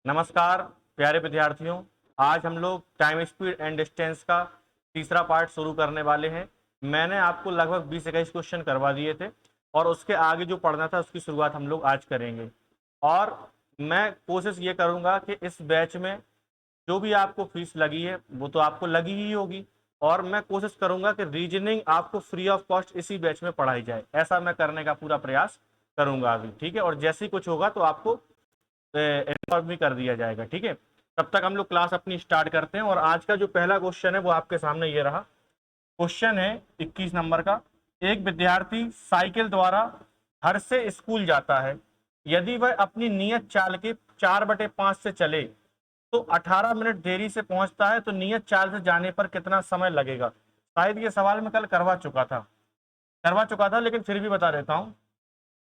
नमस्कार प्यारे विद्यार्थियों। आज हम लोग टाइम स्पीड एंड डिस्टेंस का तीसरा पार्ट शुरू करने वाले हैं। मैंने आपको लगभग 20-21 क्वेश्चन करवा दिए थे और उसके आगे जो पढ़ना था उसकी शुरुआत हम लोग आज करेंगे। और मैं कोशिश ये करूँगा कि इस बैच में जो भी आपको फीस लगी है वो तो आपको लगी ही होगी, और मैं कोशिश करूँगा कि रीजनिंग आपको फ्री ऑफ कॉस्ट इसी बैच में पढ़ाई जाए। ऐसा मैं करने का पूरा प्रयास करूँगा अभी, ठीक है। और जैसे ही कुछ होगा तो आपको इन्फॉर्म भी कर दिया जाएगा, ठीक है। तब तक हम लोग क्लास अपनी स्टार्ट करते हैं। और आज का जो पहला क्वेश्चन है वो आपके सामने ये रहा। क्वेश्चन है 21 नंबर का। एक विद्यार्थी साइकिल द्वारा घर से स्कूल जाता है। यदि वह अपनी नियत चाल के 4/5 से चले तो 18 मिनट देरी से पहुंचता है, तो नियत चाल से जाने पर कितना समय लगेगा। शायद ये सवाल मैं कल करवा चुका था लेकिन फिर भी बता देता हूं।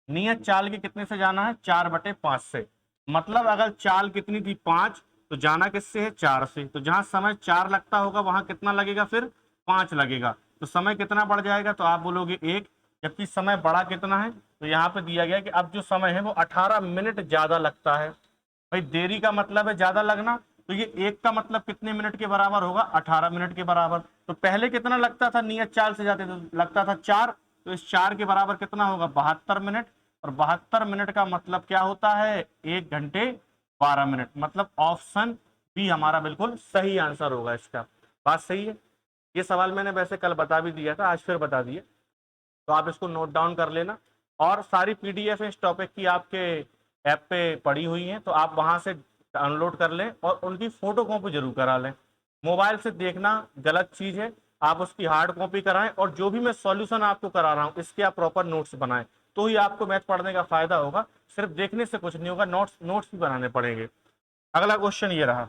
नियत चाल के कितने से जाना है, 4/5 से। मतलब अगर चाल कितनी थी 5, तो जाना किससे है, 4 से। तो जहां समय 4 लगता होगा वहां कितना लगेगा, फिर 5 लगेगा। तो समय कितना बढ़ जाएगा, तो आप बोलोगे 1। जबकि समय बढ़ा कितना है, तो यहाँ पे दिया गया कि अब जो समय है वो 18 मिनट ज्यादा लगता है। भाई देरी का मतलब है ज्यादा लगना, तो ये 1 का मतलब कितने मिनट के बराबर होगा, 18 मिनट के बराबर। तो पहले कितना लगता था नियत चाल से जाते तो लगता था 4, तो इस 4 के बराबर कितना होगा, 72 मिनट। और 72 मिनट का मतलब क्या होता है, 1 घंटे 12 मिनट। मतलब ऑप्शन बी हमारा बिल्कुल सही आंसर होगा इसका। बात सही है। ये सवाल मैंने वैसे कल बता भी दिया था, आज फिर बता दिए, तो आप इसको नोट डाउन कर लेना। और सारी पीडीएफ इस टॉपिक की आपके ऐप पे पड़ी हुई हैं, तो आप वहां से डाउनलोड कर लें और उनकी फोटो कॉपी जरूर करा लें। मोबाइल से देखना गलत चीज है, आप उसकी हार्ड कॉपी कराएं। और जो भी मैं सॉल्यूशन आपको करा रहा हूं इसके आप प्रॉपर नोट्स बनाएं, तो ही आपको मैथ पढ़ने का फायदा होगा। सिर्फ देखने से कुछ नहीं होगा, नोट्स नोट्स भी बनाने पड़ेंगे। अगला क्वेश्चन ये रहा।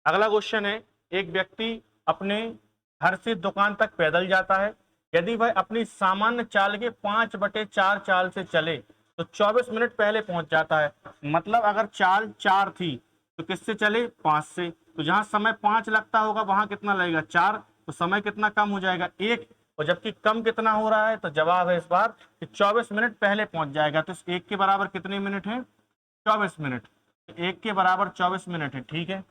अगला क्वेश्चन है, एक व्यक्ति अपने घर से दुकान तक पैदल जाता है। यदि वह अपनी सामान्य चाल के 5/4 चाल से चले तो 24 मिनट पहले पहुंच जाता है। मतलब अगर चाल 4 थी तो किससे चले, 5 से। तो जहां समय 5 लगता होगा वहां कितना लगेगा, 4। तो समय कितना कम हो जाएगा, 1। और जबकि कम कितना हो रहा है, तो जवाब है इस बार कि 24 मिनट पहले पहुंच जाएगा। तो इस 1 के बराबर कितने मिनट है, 24 मिनट। तो 1 के बराबर 24 मिनट है, ठीक है।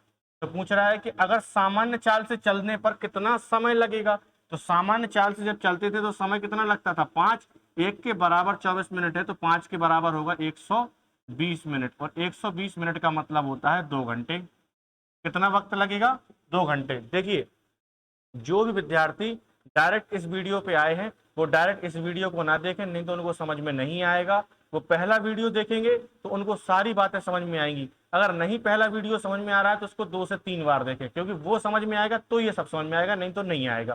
तो पूछ रहा है कि अगर सामान्य चाल से चलने पर कितना समय लगेगा। तो सामान्य चाल से जब चलते थे तो समय कितना लगता था, 5। 1 के बराबर 24 मिनट है, तो 5 के बराबर होगा 120 मिनट। और 120 मिनट का मतलब होता है 2 घंटे। कितना वक्त लगेगा, 2 घंटे। देखिए, जो भी विद्यार्थी डायरेक्ट इस वीडियो पे आए हैं वो डायरेक्ट इस वीडियो को ना देखें, नहीं तो उनको समझ में नहीं आएगा। वो पहला वीडियो देखेंगे तो उनको सारी बातें समझ में आएंगी। अगर नहीं पहला वीडियो समझ में आ रहा है तो उसको 2 से 3 बार देखें, क्योंकि वो समझ में आएगा तो ये सब समझ में आएगा, नहीं तो नहीं आएगा।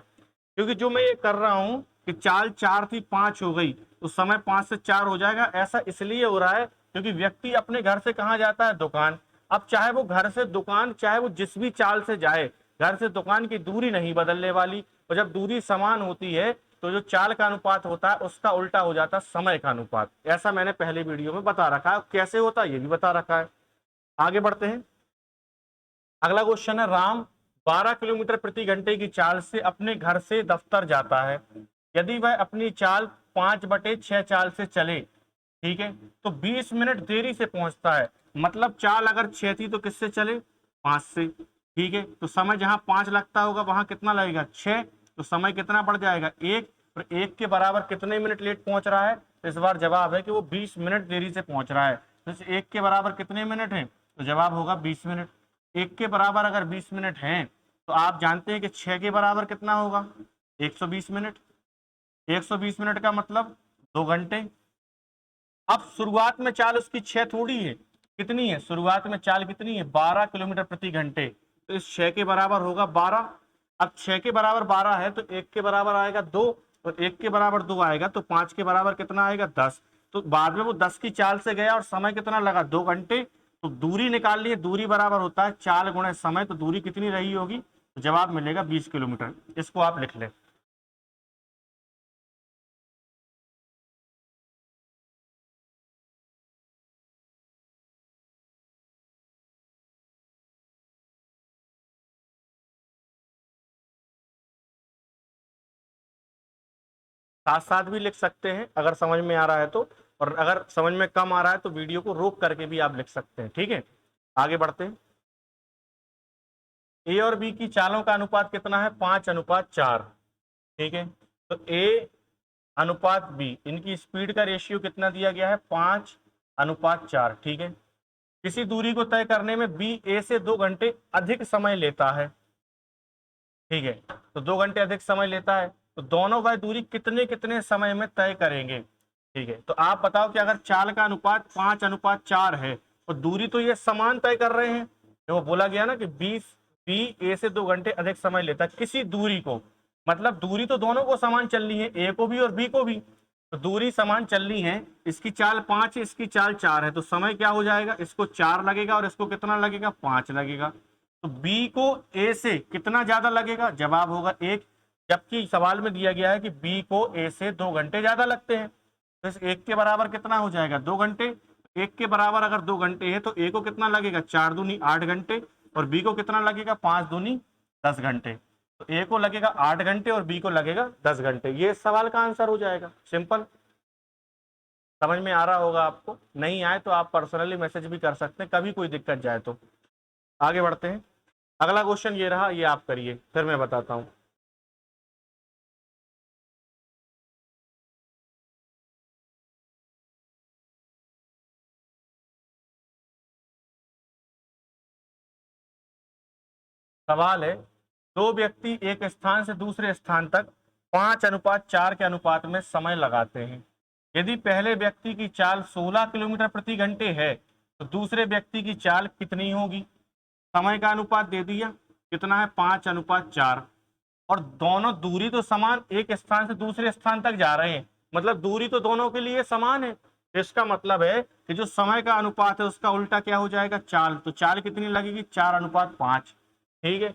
क्योंकि जो मैं ये कर रहा हूं कि चाल 4 थी 5 हो गई, तो समय 5 से 4 हो जाएगा, ऐसा इसलिए हो रहा है क्योंकि व्यक्ति अपने घर से कहाँ जाता है, दुकान। अब चाहे वो घर से दुकान, चाहे वो जिस भी चाल से जाए, घर से दुकान की दूरी नहीं बदलने वाली। और जब दूरी समान होती है तो जो चाल का अनुपात होता है उसका उल्टा हो जाता है समय का अनुपात। ऐसा मैंने पहले वीडियो में बता रखा है, कैसे होता है ये भी बता रखा है। आगे बढ़ते हैं। अगला क्वेश्चन है, राम 12 किलोमीटर प्रति घंटे की चाल से अपने घर से दफ्तर जाता है। यदि वह अपनी चाल 5/6 चाल से चले, ठीक है, तो 20 मिनट देरी से पहुंचता है। मतलब चाल अगर 6 थी तो किससे चले, 5 से, ठीक है। तो समय जहां 5 लगता होगा वहां कितना लगेगा, 6। तो समय कितना बढ़ जाएगा, 1। और 1 के बराबर कितने मिनट लेट पहुंच रहा है, तो इस बार जवाब है कि वो 20 मिनट देरी से पहुंच रहा है। तो इस 1 के बराबर कितने मिनट है, तो जवाब होगा 20 मिनट। 1 के बराबर अगर 20 मिनट हैं तो आप जानते हैं कि 6 के बराबर कितना होगा, 120 मिनट। 120 मिनट का मतलब 2 घंटे। अब शुरुआत में चाल उसकी 6 थोड़ी है, कितनी है शुरुआत में चाल, कितनी है, 12 किलोमीटर प्रति घंटे। तो इस 6 के बराबर होगा 12। अब 6 के बराबर 12 है तो 1 के बराबर आएगा 2। और 1 के बराबर 2 आएगा तो 5 के बराबर कितना आएगा, 10। तो बाद में वो 10 की चाल से गया और समय कितना लगा, 2 घंटे। तो दूरी निकाल लिए, दूरी बराबर होता है चाल गुणे समय। तो दूरी कितनी रही होगी, तो जवाब मिलेगा 20 किलोमीटर। इसको आप लिख लें। साथ साथ भी लिख सकते हैं अगर समझ में आ रहा है तो। और अगर समझ में कम आ रहा है तो वीडियो को रोक करके भी आप लिख सकते हैं, ठीक है। आगे बढ़ते हैं। ए और बी की चालों का अनुपात कितना है? 5:4। ठीक है, तो ए अनुपात बी, इनकी स्पीड का रेशियो कितना दिया गया है? 5:4। ठीक है, किसी दूरी को तय करने में बी ए से 2 घंटे अधिक समय लेता है। ठीक है, तो 2 घंटे अधिक समय लेता है, तो दोनों वह दूरी कितने कितने समय में तय करेंगे? ठीक है, तो आप बताओ कि अगर चाल का अनुपात 5:4 है और दूरी तो ये समान तय कर रहे हैं, तो वो बोला गया ना कि बी ए से 2 घंटे अधिक समय लेता है किसी दूरी को, मतलब दूरी तो दोनों को समान चलनी है, ए को भी और बी को भी, तो दूरी समान चलनी है। इसकी चाल 5 है, इसकी चाल 4 है, तो समय क्या हो जाएगा? इसको 4 लगेगा और इसको कितना लगेगा? 5 लगेगा। तो बी को ए से कितना ज्यादा लगेगा? जवाब होगा 1, जबकि सवाल में दिया गया है कि बी को ए से 2 घंटे ज्यादा लगते हैं। तो इस 1 के बराबर कितना हो जाएगा? 2 घंटे। 1 के बराबर अगर 2 घंटे है तो ए को कितना लगेगा? 4 दूनी 8 घंटे, और बी को कितना लगेगा? 5 दूनी 10 घंटे। तो ए को लगेगा 8 घंटे और बी को लगेगा 10 घंटे। ये इस सवाल का आंसर हो जाएगा। सिंपल, समझ में आ रहा होगा आपको। नहीं आए तो आप पर्सनली मैसेज भी कर सकते हैं कभी कोई दिक्कत जाए तो। आगे बढ़ते हैं। अगला क्वेश्चन ये रहा, ये आप करिए, फिर मैं बताता हूं। सवाल है, दो व्यक्ति एक स्थान से दूसरे स्थान तक 5:4 के अनुपात में समय लगाते हैं। यदि पहले व्यक्ति की चाल 16 किलोमीटर प्रति घंटे है तो दूसरे व्यक्ति की चाल कितनी होगी? समय का अनुपात दे दिया, कितना है? 5:4, और दोनों दूरी तो समान, एक स्थान से दूसरे स्थान तक जा रहे हैं, मतलब दूरी तो दोनों के लिए समान है। इसका मतलब है कि जो समय का अनुपात है उसका उल्टा क्या हो जाएगा? चाल। तो चाल कितनी लगेगी? 4:5। ठीक है,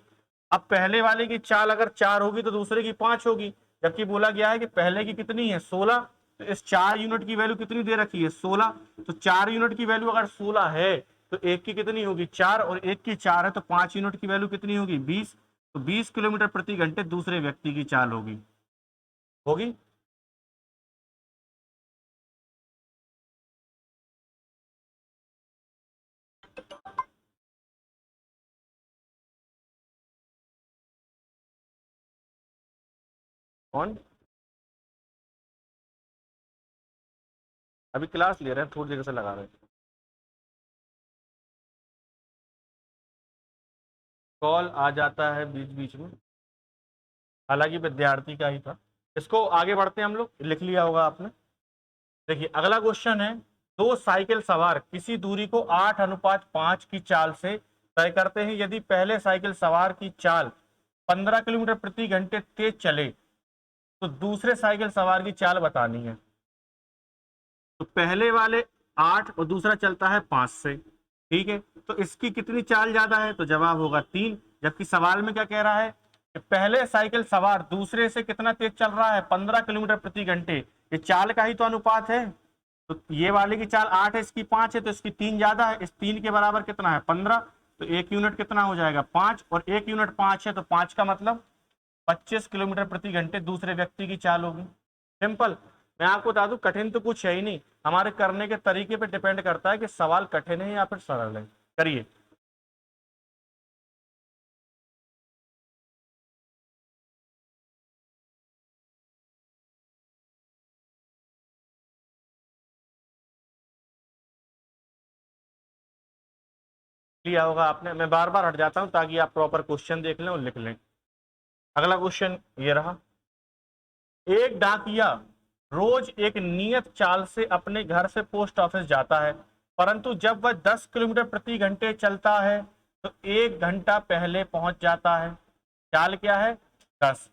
अब पहले वाले की चाल अगर 4 होगी तो दूसरे की 5 होगी, जबकि बोला गया है कि पहले की कितनी है? 16। तो इस 4 यूनिट की वैल्यू कितनी दे रखी है? 16। तो 4 यूनिट की वैल्यू अगर 16 है तो एक की कितनी होगी? 4, और एक की 4 है तो 5 यूनिट की वैल्यू कितनी होगी? 20। तो 20 किलोमीटर प्रति घंटे दूसरे व्यक्ति की चाल होगी। होगी? कौन? अभी क्लास ले रहे हैं, थोड़ी देर से लगा रहे हैं। कॉल आ जाता है बीच बीच में, हालांकि विद्यार्थी का ही था। इसको आगे बढ़ते हैं हम लोग, लिख लिया होगा आपने। देखिए अगला क्वेश्चन है, दो साइकिल सवार किसी दूरी को 8:5 की चाल से तय करते हैं। यदि पहले साइकिल सवार की चाल 15 किलोमीटर प्रति घंटे तेज चले तो दूसरे साइकिल सवार की चाल बतानी है। तो पहले वाले 8 और दूसरा चलता है 5 से। ठीक है, तो इसकी कितनी चाल ज्यादा है? तो जवाब होगा 3, जबकि सवाल में क्या कह रहा है कि पहले साइकिल सवार दूसरे से कितना तेज चल रहा है? 15 किलोमीटर प्रति घंटे। ये चाल का ही तो अनुपात है। तो ये वाले की चाल 8 है, इसकी 5 है, तो इसकी 3 ज्यादा है। इस 3 के बराबर कितना है? 15। तो 1 यूनिट कितना हो जाएगा? 5, और 1 यूनिट 5 है, तो 5 का मतलब 25 किलोमीटर प्रति घंटे दूसरे व्यक्ति की चाल होगी। सिंपल। मैं आपको बता दूं, कठिन तो कुछ है ही नहीं, हमारे करने के तरीके पे डिपेंड करता है कि सवाल कठिन है या फिर सरल है। करिए। लिया होगा आपने, मैं बार बार हट जाता हूं ताकि आप प्रॉपर क्वेश्चन देख लें और लिख लें। अगला क्वेश्चन ये रहा, एक डाकिया रोज एक नियत चाल से अपने घर से पोस्ट ऑफिस जाता है, परंतु जब वह 10 किलोमीटर प्रति घंटे चलता है तो 1 घंटा पहले पहुंच जाता है। चाल क्या है? 10।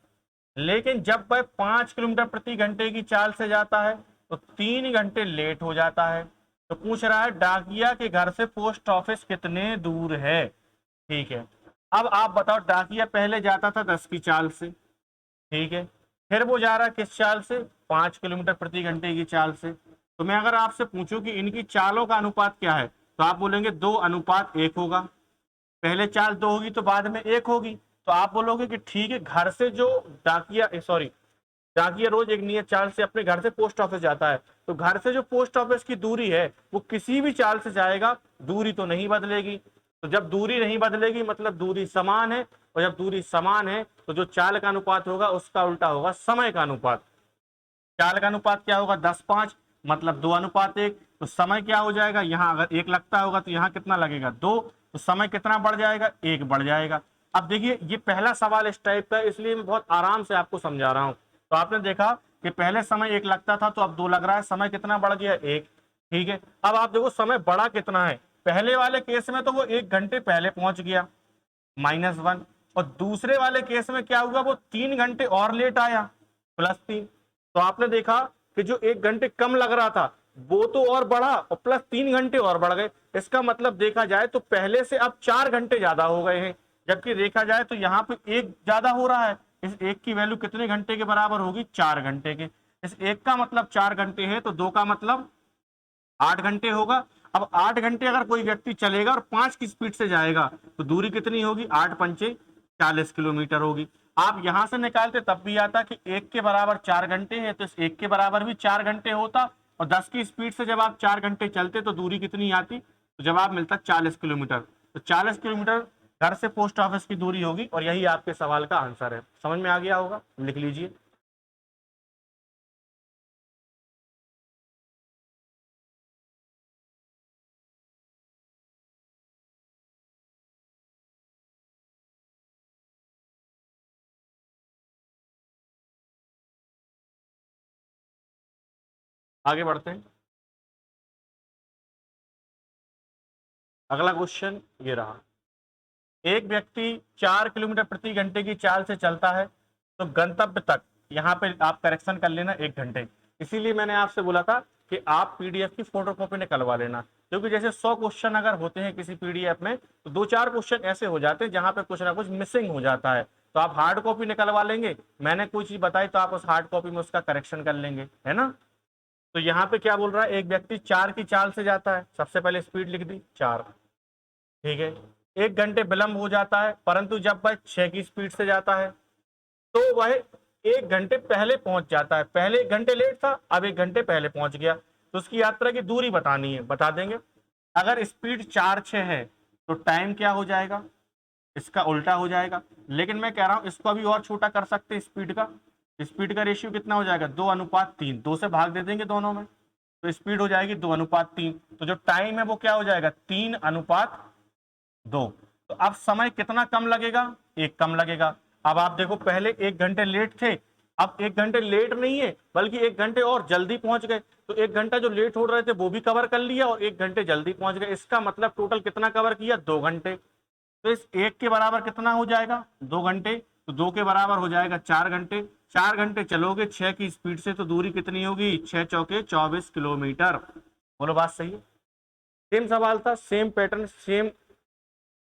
लेकिन जब वह 5 किलोमीटर प्रति घंटे की चाल से जाता है तो 3 घंटे लेट हो जाता है। तो पूछ रहा है डाकिया के घर से पोस्ट ऑफिस कितने दूर है। ठीक है, अब आप बताओ, डाकिया पहले जाता था 10 की चाल से, ठीक है, फिर वो जा रहा है किस चाल से? 5 किलोमीटर प्रति घंटे की चाल से। तो मैं अगर आपसे पूछूं कि इनकी चालों का अनुपात क्या है, तो आप बोलेंगे 2:1 होगा। पहले चाल 2 होगी तो बाद में 1 होगी। तो आप बोलोगे कि ठीक है, घर से जो डाकिया रोज एक नियत चाल से अपने घर से पोस्ट ऑफिस जाता है, तो घर से जो पोस्ट ऑफिस की दूरी है वो किसी भी चाल से जाएगा, दूरी तो नहीं बदलेगी। तो जब दूरी नहीं बदलेगी मतलब दूरी समान है, और जब दूरी समान है तो जो चाल का अनुपात होगा उसका उल्टा होगा समय का अनुपात। चाल का अनुपात क्या होगा 10:5, मतलब 2:1। तो समय क्या हो जाएगा, यहाँ अगर 1 लगता होगा तो यहाँ कितना लगेगा 2, तो समय कितना बढ़ जाएगा 1 बढ़ जाएगा। अब देखिए ये पहला सवाल इस टाइप का है, इसलिए मैं बहुत आराम से आपको समझा रहा हूँ। तो आपने देखा कि पहले समय 1 लगता था तो अब 2 लग रहा है, समय कितना बढ़ गया 1। ठीक है, अब आप देखो समय बढ़ा कितना है, पहले वाले केस में तो वो 1 घंटे पहले पहुंच गया -1, और दूसरे वाले केस में क्या हुआ वो 3 घंटे और लेट आया +3। तो आपने देखा कि जो 1 घंटे कम लग रहा था वो तो और बढ़ा, और +3 घंटे और बढ़ गए। इसका मतलब देखा जाए तो पहले से अब 4 घंटे ज्यादा हो गए हैं, जबकि देखा जाए तो यहाँ पे 1 ज्यादा हो रहा है। इस 1 की वैल्यू कितने घंटे के बराबर होगी 4 घंटे के। इस 1 का मतलब 4 घंटे है तो 2 का मतलब 8 घंटे होगा। अब 8 घंटे अगर कोई व्यक्ति चलेगा और 5 की स्पीड से जाएगा तो दूरी कितनी होगी 8 पंचे 40 किलोमीटर होगी। आप यहां से निकालते तब भी आता कि 1 के बराबर 4 घंटे है, तो इस 1 के बराबर भी 4 घंटे होता, और 10 की स्पीड से जब आप 4 घंटे चलते तो दूरी कितनी आती, तो जवाब मिलता 40 किलोमीटर। तो 40 किलोमीटर घर से पोस्ट ऑफिस की दूरी होगी, और यही आपके सवाल का आंसर है। समझ में आ गया होगा, लिख लीजिए। आगे बढ़ते हैं। अगला क्वेश्चन ये रहा, एक व्यक्ति 4 किलोमीटर प्रति घंटे की चाल से चलता है तो गंतव्य तक, यहाँ पे आप करेक्शन कर लेना 1 घंटे। इसीलिए मैंने आपसे बोला था कि आप पीडीएफ की फोटोकॉपी निकलवा लेना, क्योंकि जैसे 100 क्वेश्चन अगर होते हैं किसी पीडीएफ में तो 2-4 क्वेश्चन ऐसे हो जाते हैं जहां पे कुछ ना कुछ मिसिंग हो जाता है। तो आप हार्ड कॉपी निकलवा लेंगे, मैंने कोई चीज बताई तो आप उस हार्ड कॉपी में उसका करेक्शन कर लेंगे, है ना। तो यहाँ पे क्या बोल रहा है, एक व्यक्ति 4 की चाल से जाता है, सबसे पहले स्पीड लिख दी 4। ठीक है, 1 घंटे विलंब हो जाता है, परंतु जब वह 6 की स्पीड से जाता है तो वह 1 घंटे पहले पहुंच जाता है। पहले 1 घंटे लेट था, अब 1 घंटे पहले पहुंच गया। तो उसकी यात्रा की दूरी बतानी है, बता देंगे। अगर स्पीड 4-6 है तो टाइम क्या हो जाएगा, इसका उल्टा हो जाएगा। लेकिन मैं कह रहा हूं इसको अभी और छोटा कर सकते हैं, स्पीड का रेशियो कितना हो जाएगा 2:3, 2 से भाग दे देंगे दोनों में, तो स्पीड हो जाएगी 2:3। तो जो टाइम है वो क्या हो जाएगा 3:2। तो अब समय कितना कम लगेगा, 1 कम लगेगा। अब आप देखो पहले 1 घंटे लेट थे, अब 1 घंटे लेट नहीं है बल्कि 1 घंटे और जल्दी पहुंच गए। तो 1 घंटा जो लेट हो रहे थे वो भी कवर कर लिया, और 1 घंटे जल्दी पहुंच गए। इसका मतलब टोटल कितना कवर किया 2 घंटे। तो इस 1 के बराबर कितना हो जाएगा 2 घंटे, तो 2 के बराबर हो जाएगा 4 घंटे। 4 घंटे चलोगे 6 की स्पीड से तो दूरी कितनी होगी 6 चौके 24 किलोमीटर। बोलो बात सही है। सेम सवाल था, सेम पैटर्न, सेम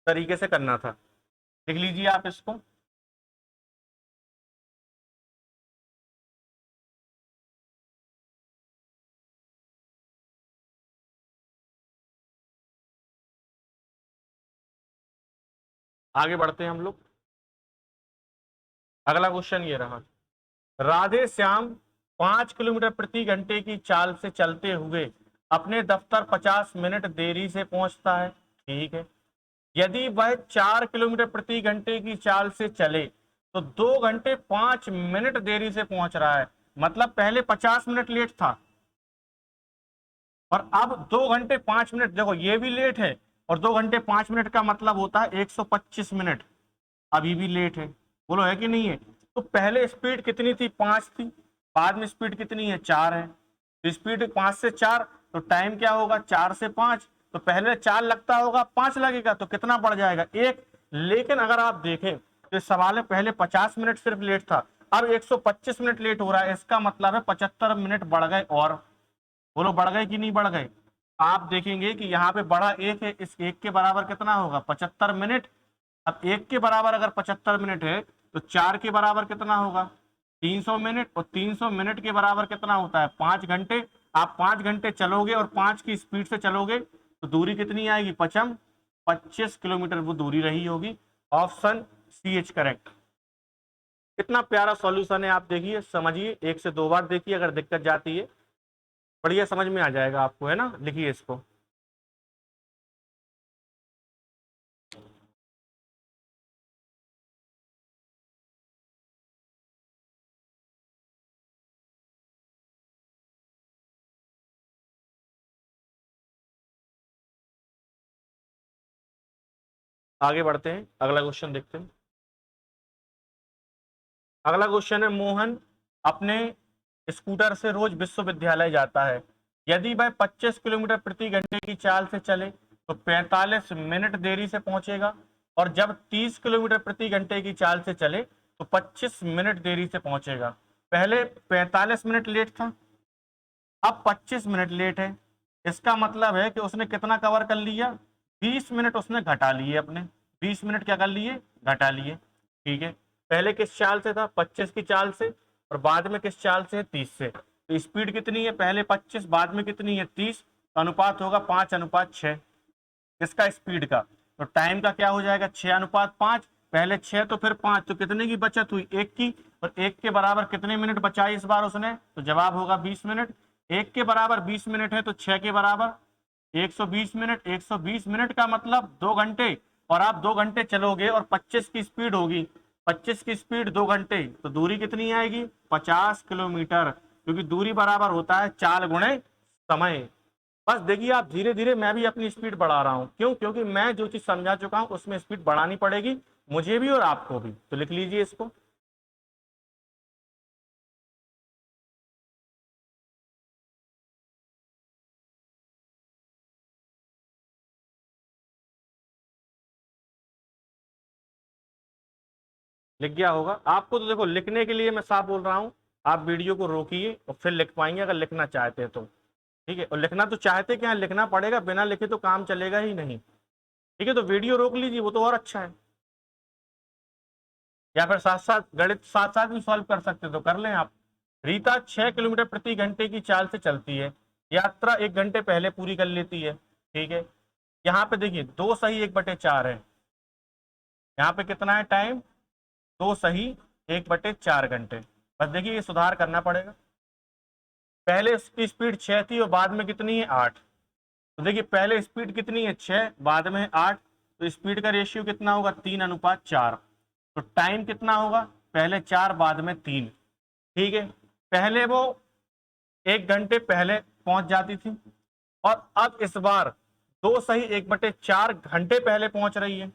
तरीके से करना था। लिख लीजिए आप इसको। आगे बढ़ते हैं हम लोग। अगला क्वेश्चन ये रहा, राधे श्याम 5 किलोमीटर प्रति घंटे की चाल से चलते हुए अपने दफ्तर 50 मिनट देरी से पहुंचता है। ठीक है, यदि वह 4 किलोमीटर प्रति घंटे की चाल से चले तो 2 घंटे 5 मिनट देरी से पहुंच रहा है। मतलब पहले 50 मिनट लेट था और अब 2 घंटे 5 मिनट, देखो ये भी लेट है, और 2 घंटे 5 मिनट का मतलब होता है 125 मिनट। अभी भी लेट है, बोलो है कि नहीं है। तो पहले स्पीड कितनी थी 5 थी, बाद में स्पीड कितनी है 4 है। तो स्पीड 5 से 4, तो टाइम क्या होगा 4 से 5। तो पहले 4 लगता होगा 5 लगेगा, तो कितना बढ़ जाएगा 1। लेकिन अगर आप देखें तो इस सवाल में पहले 50 मिनट सिर्फ लेट था, अब 125 मिनट लेट हो रहा है। इसका मतलब है 75 मिनट बढ़ गए। और बोलो बढ़ गए कि नहीं बढ़ गए। आप देखेंगे कि यहाँ पे बड़ा 1 है, इस 1 के बराबर कितना होगा 75 मिनट। अब 1 के बराबर अगर 75 मिनट है तो 4 के बराबर कितना होगा 300 मिनट, और 300 मिनट के बराबर कितना होता है 5 घंटे। आप 5 घंटे चलोगे और 5 की स्पीड से चलोगे तो दूरी कितनी आएगी 25 किलोमीटर वो दूरी रही होगी। Option C is correct. कितना प्यारा सॉल्यूशन है, आप देखिए समझिए, 1 से 2 बार देखिए, अगर दिक्कत जाती है बढ़िया समझ में आ जाएगा आपको, है ना। लिखिए इसको। आगे बढ़ते हैं, अगला क्वेश्चन देखते हैं। अगला क्वेश्चन है, मोहन अपने स्कूटर से रोज विश्वविद्यालय जाता है। यदि वह 25 किलोमीटर प्रति घंटे की चाल से चले तो 45 मिनट देरी से पहुंचेगा, और जब 30 किलोमीटर प्रति घंटे की चाल से चले तो 25 मिनट देरी से पहुंचेगा। पहले 45 मिनट लेट था, अब 25 मिनट लेट है। इसका मतलब है कि उसने कितना कवर कर लिया, 20 मिनट उसने घटा लिए अपने, 20 मिनट क्या कर लिए, घटा लिए। ठीक है, पहले किस चाल से था, 25 की चाल से, और बाद में किस चाल से, 30 से। तो स्पीड कितनी है, पहले 25 बाद में कितनी है, 30, तो अनुपात होगा 5:6 इसका स्पीड का। तो टाइम का क्या हो जाएगा, 6:5, पहले 6 तो फिर 5, तो कितने की बचत हुई, 1 की, और 1 के बराबर कितने मिनट बचाई इस बार उसने, तो जवाब होगा 20 मिनट। 1 के बराबर 20 मिनट है तो 6 के बराबर 120 मिनट। 120 मिनट का मतलब 2 घंटे, और आप 2 घंटे चलोगे और 25 की स्पीड होगी, 25 की स्पीड 2 घंटे, तो दूरी कितनी आएगी, 50 किलोमीटर, क्योंकि दूरी बराबर होता है चाल गुणे समय। बस देखिए, आप धीरे धीरे, मैं भी अपनी स्पीड बढ़ा रहा हूं, क्यों, क्योंकि मैं जो चीज समझा चुका हूं उसमें स्पीड बढ़ानी पड़ेगी, मुझे भी और आपको भी। तो लिख लीजिए इसको। लिख गया होगा आपको, तो देखो लिखने के लिए मैं साफ बोल रहा हूं, आप वीडियो को रोकिए और फिर लिख पाएंगे अगर लिखना चाहते हैं तो। ठीक है, और लिखना तो चाहते क्या है, लिखना पड़ेगा, बिना लिखे तो काम चलेगा ही नहीं। ठीक है, तो वीडियो रोक लीजिए, वो तो और अच्छा है। या फिर साथ साथ गणित साथ साथ भी सॉल्व कर सकते तो कर लें आप। रीता 6 किलोमीटर प्रति घंटे की चाल से चलती है, यात्रा 1 घंटे पहले पूरी कर लेती है। ठीक है, यहाँ पे देखिए 2 सही 1/4 है, यहाँ पे कितना है टाइम, 2 सही 1/4 घंटे। बस देखिए ये सुधार करना पड़ेगा, पहले इसकी स्पीड 6 थी और बाद में कितनी है 8। तो देखिए पहले स्पीड कितनी है 6, बाद में है 8, तो स्पीड का रेशियो कितना होगा, 3:4। तो टाइम कितना होगा, पहले 4 बाद में 3। ठीक है, पहले वो 1 घंटे पहले पहुंच जाती थी, और अब इस बार 2 सही 1/4 घंटे पहले पहुंच रही है।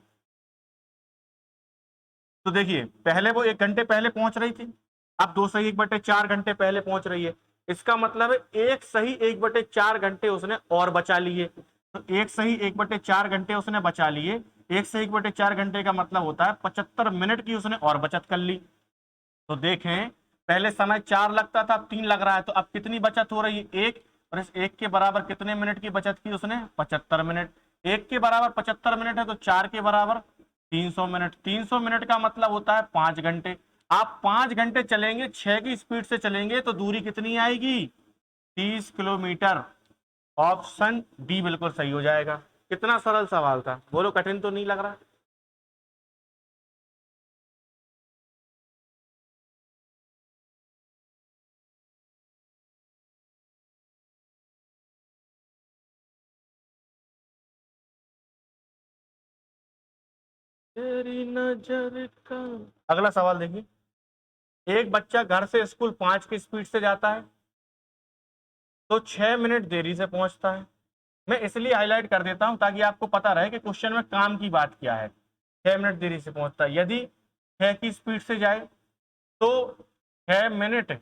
तो देखिए पहले वो 1 घंटे पहले पहुंच रही थी, अब 2 सही 1/4 घंटे पहले पहुंच रही है। इसका मतलब है 1 सही 1/4 घंटे उसने और बचा लिए। तो 1 सही 1/4 घंटे उसने बचा लिए, 1 सही 1/4 घंटे का मतलब होता है 75 मिनट की उसने और बचत कर ली। तो देखें, पहले समय 4 लगता था, अब 3 लग रहा है, तो अब कितनी बचत हो रही है, 1, और इस 1 के बराबर कितने मिनट की बचत की उसने, 75 मिनट। 1 के बराबर 75 मिनट है तो 4 के बराबर 300 मिनट। 300 मिनट का मतलब होता है 5 घंटे। आप 5 घंटे चलेंगे, 6 की स्पीड से चलेंगे तो दूरी कितनी आएगी, 30 किलोमीटर। ऑप्शन डी बिल्कुल सही हो जाएगा। कितना सरल सवाल था, बोलो कठिन तो नहीं लग रहा। तेरी नजर का, अगला सवाल देखिए। एक बच्चा घर से स्कूल 5 की स्पीड से जाता है तो 6 मिनट देरी से पहुंचता है। मैं इसलिए हाईलाइट कर देता हूं ताकि आपको पता रहे कि क्वेश्चन में काम की बात क्या है। 6 मिनट देरी से पहुंचता है, यदि 6 की स्पीड से जाए तो 6 मिनट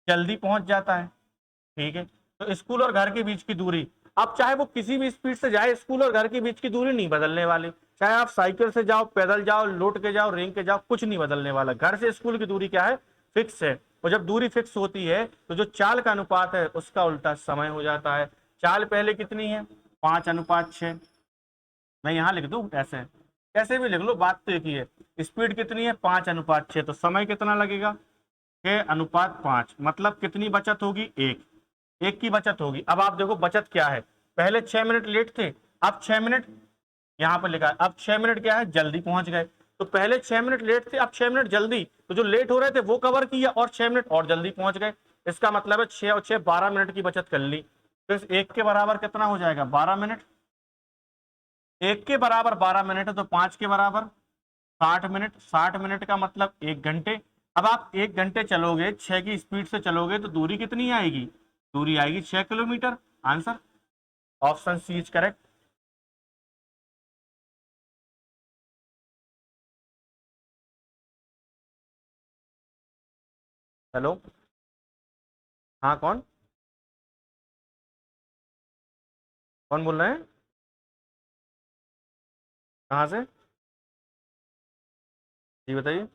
जल्दी पहुंच जाता है। ठीक है, तो स्कूल और घर के बीच की दूरी, अब चाहे वो किसी भी स्पीड से जाए, स्कूल और घर के बीच की दूरी नहीं बदलने वाली। चाहे आप साइकिल से जाओ, पैदल जाओ, लौट के जाओ, रेंग के जाओ, कुछ नहीं बदलने वाला। घर से स्कूल की दूरी क्या है, फिक्स है। और जब दूरी फिक्स होती है तो जो चाल का अनुपात है उसका उल्टा समय हो जाता है। चाल पहले कितनी है, 5:6। मैं यहाँ लिख दूं ऐसे, कैसे भी लिख लो, बात तो एक ही है। स्पीड कितनी है, 5:6, तो समय कितना लगेगा, 6:5, मतलब कितनी बचत होगी, 1। 1 की बचत होगी। अब आप देखो बचत क्या है, पहले 6 मिनट लेट थे, अब 6 मिनट, यहाँ पर लिखा है अब 6 मिनट क्या है, जल्दी पहुंच गए। तो पहले 6 मिनट लेट थे, अब 6 मिनट जल्दी, तो जो लेट हो रहे थे वो कवर किया और 6 मिनट और जल्दी पहुंच गए। इसका मतलब है 6 और 6 12 मिनट की बचत कर ली। तो इस 1 के बराबर कितना हो जाएगा, 12 मिनट। 1 के बराबर 12 मिनट है तो 5 के बराबर 60 मिनट। 60 मिनट का मतलब 1 घंटे। अब आप 1 घंटे चलोगे, 6 की स्पीड से चलोगे तो दूरी कितनी आएगी, दूरी आएगी 6 kilometre. Answer option C is correct. Hello, हाँ कौन, कौन बोल रहे हैं, कहाँ से? जी बताइए।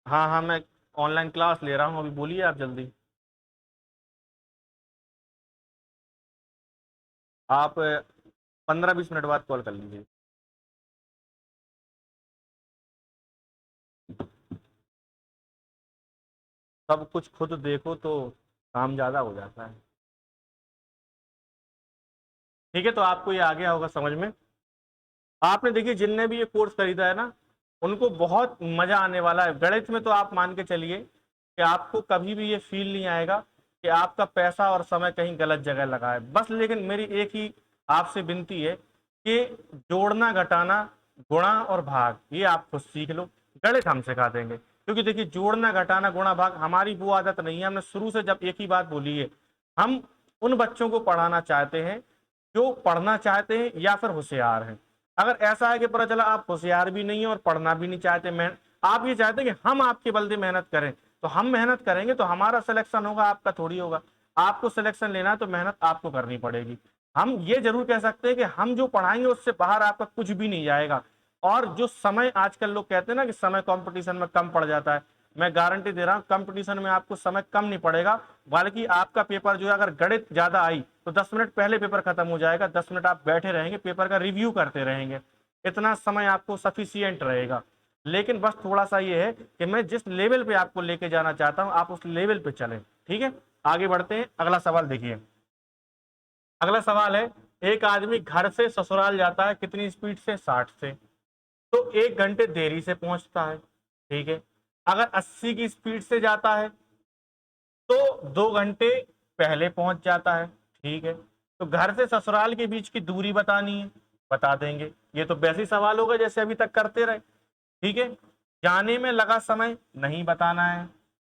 हाँ हाँ, मैं ऑनलाइन क्लास ले रहा हूँ अभी, बोलिए आप जल्दी। आप 15-20 मिनट बाद कॉल कर लीजिए। सब कुछ खुद देखो तो काम ज़्यादा हो जाता है। ठीक है, तो आपको ये आ गया होगा समझ में। आपने देखिए जिनने भी ये कोर्स खरीदा है ना, उनको बहुत मजा आने वाला है। गणित में तो आप मान के चलिए कि आपको कभी भी ये फील नहीं आएगा कि आपका पैसा और समय कहीं गलत जगह लगा है। बस लेकिन मेरी एक ही आपसे विनती है कि जोड़ना घटाना, गुणा और भाग ये आप खुद सीख लो, गणित हम सिखा देंगे। क्योंकि देखिए जोड़ना घटाना गुणा भाग हमारी वो आदत नहीं है, हमने शुरू से जब एक ही बात बोली है, हम उन बच्चों को पढ़ाना चाहते हैं जो पढ़ना चाहते हैं या फिर होशियार हैं। अगर ऐसा है कि पता चला आप होशियार भी नहीं है और पढ़ना भी नहीं चाहते, आप ये चाहते हैं कि हम आपके बलदे मेहनत करें, तो हम मेहनत करेंगे तो हमारा सिलेक्शन होगा, आपका थोड़ी होगा। आपको सिलेक्शन लेना है तो मेहनत आपको करनी पड़ेगी। हम ये जरूर कह सकते हैं कि हम जो पढ़ाएंगे उससे बाहर आपका कुछ भी नहीं जाएगा। और जो समय आजकल लोग कहते हैं ना कि समय कंपटीशन में कम पड़ जाता है, मैं गारंटी दे रहा हूं कंपटीशन में आपको समय कम नहीं पड़ेगा। बल्कि आपका पेपर जो है, अगर गणित ज्यादा आई तो 10 मिनट पहले पेपर खत्म हो जाएगा, 10 मिनट आप बैठे रहेंगे, पेपर का रिव्यू करते रहेंगे, इतना समय आपको सफिशियंट रहेगा। लेकिन बस थोड़ा सा ये है कि मैं जिस लेवल पे आपको लेके जाना चाहता हूं आप उस लेवल पे चलें। ठीक है, आगे बढ़ते हैं, अगला सवाल देखिए। अगला सवाल है, एक आदमी घर से ससुराल जाता है कितनी स्पीड से? 60 से। तो 1 घंटे देरी से पहुंचता है। ठीक है, अगर 80 की स्पीड से जाता है तो 2 घंटे पहले पहुंच जाता है। ठीक है, तो घर से ससुराल के बीच की दूरी बतानी है, बता देंगे। ये तो वैसे ही सवाल होगा जैसे अभी तक करते रहे। ठीक है, जाने में लगा समय नहीं बताना है,